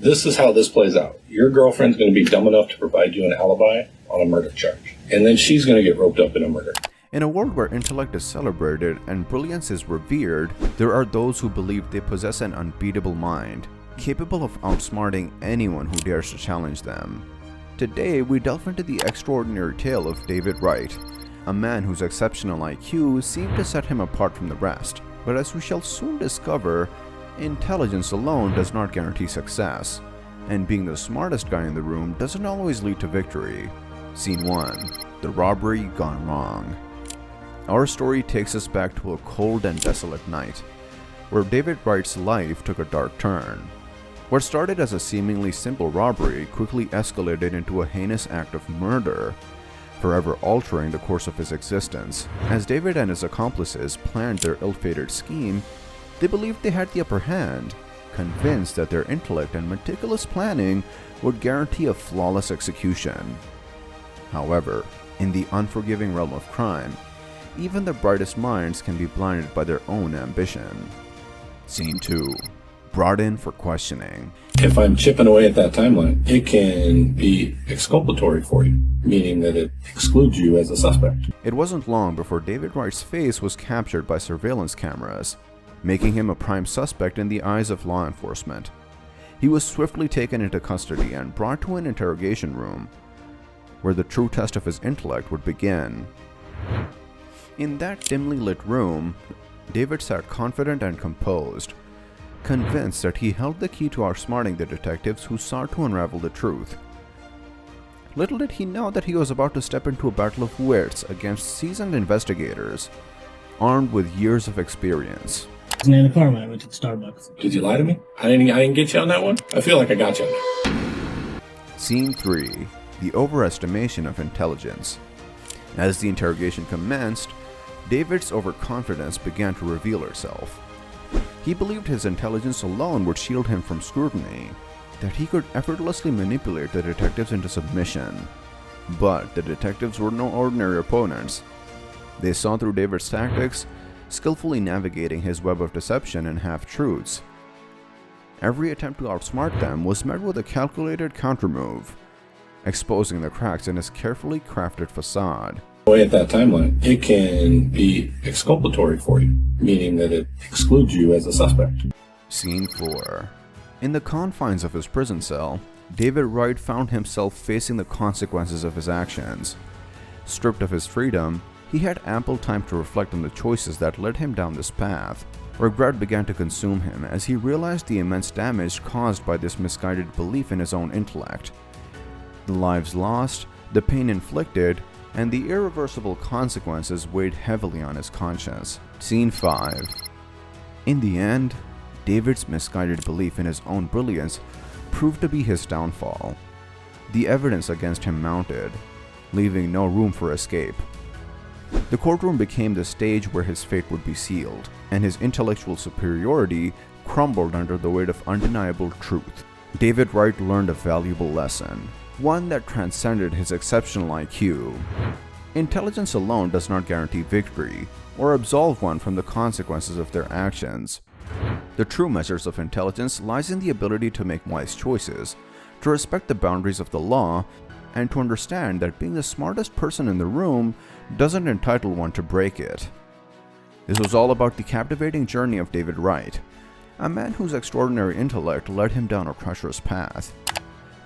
This is how this plays out. Your girlfriend's going to be dumb enough to provide you an alibi on a murder charge. And then she's going to get roped up in a murder. In a world where intellect is celebrated and brilliance is revered, there are those who believe they possess an unbeatable mind, capable of outsmarting anyone who dares to challenge them. Today, we delve into the extraordinary tale of David Wright, a man whose exceptional IQ seemed to set him apart from the rest. But as we shall soon discover, intelligence alone does not guarantee success, and being the smartest guy in the room doesn't always lead to victory. Scene 1. The robbery gone wrong. Our story takes us back to a cold and desolate night, where David Wright's life took a dark turn. What started as a seemingly simple robbery quickly escalated into a heinous act of murder, forever altering the course of his existence. As David and his accomplices planned their ill-fated scheme, they believed they had the upper hand, convinced that their intellect and meticulous planning would guarantee a flawless execution. However, in the unforgiving realm of crime, even the brightest minds can be blinded by their own ambition. Scene 2. Brought in for questioning. If I'm chipping away at that timeline, it can be exculpatory for you, meaning that it excludes you as a suspect. It wasn't long before David Wright's face was captured by surveillance cameras, making him a prime suspect in the eyes of law enforcement. He was swiftly taken into custody and brought to an interrogation room, where the true test of his intellect would begin. In that dimly lit room, David sat confident and composed, convinced that he held the key to outsmarting the detectives who sought to unravel the truth. Little did he know that he was about to step into a battle of wits against seasoned investigators, armed with years of experience. I was in the car when I went to the Starbucks. Did you lie to me? I didn't get you on that one? I feel like I got you on that. Scene 3. The overestimation of intelligence. As the interrogation commenced, David's overconfidence began to reveal herself. He believed his intelligence alone would shield him from scrutiny, that he could effortlessly manipulate the detectives into submission. But the detectives were no ordinary opponents. They saw through David's tactics, skillfully navigating his web of deception and half-truths. Every attempt to outsmart them was met with a calculated countermove, exposing the cracks in his carefully crafted facade. At that timeline, it can be exculpatory for you, meaning that it excludes you as a suspect. Scene 4. In the confines of his prison cell, David Wright found himself facing the consequences of his actions. Stripped of his freedom, he had ample time to reflect on the choices that led him down this path. Regret began to consume him as he realized the immense damage caused by this misguided belief in his own intellect. The lives lost, the pain inflicted, and the irreversible consequences weighed heavily on his conscience. Scene 5. In the end, David's misguided belief in his own brilliance proved to be his downfall. The evidence against him mounted, leaving no room for escape. The courtroom became the stage where his fate would be sealed, and his intellectual superiority crumbled under the weight of undeniable truth. David Wright learned a valuable lesson, one that transcended his exceptional IQ. Intelligence alone does not guarantee victory, or absolve one from the consequences of their actions. The true measures of intelligence lies in the ability to make wise choices, to respect the boundaries of the law, and to understand that being the smartest person in the room doesn't entitle one to break it. This was all about the captivating journey of David Wright, a man whose extraordinary intellect led him down a treacherous path.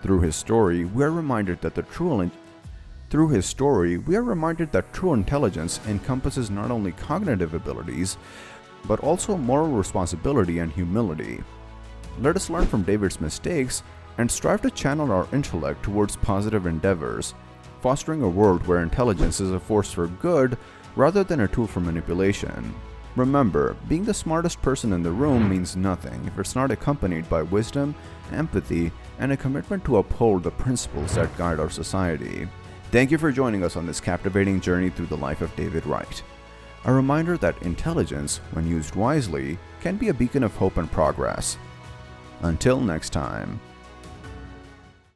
Through his story, we are reminded that true intelligence encompasses not only cognitive abilities, but also moral responsibility and humility. Let us learn from David's mistakes and strive to channel our intellect towards positive endeavors, fostering a world where intelligence is a force for good rather than a tool for manipulation. Remember, being the smartest person in the room means nothing if it's not accompanied by wisdom, empathy, and a commitment to uphold the principles that guide our society. Thank you for joining us on this captivating journey through the life of David Wright. A reminder that intelligence, when used wisely, can be a beacon of hope and progress. Until next time.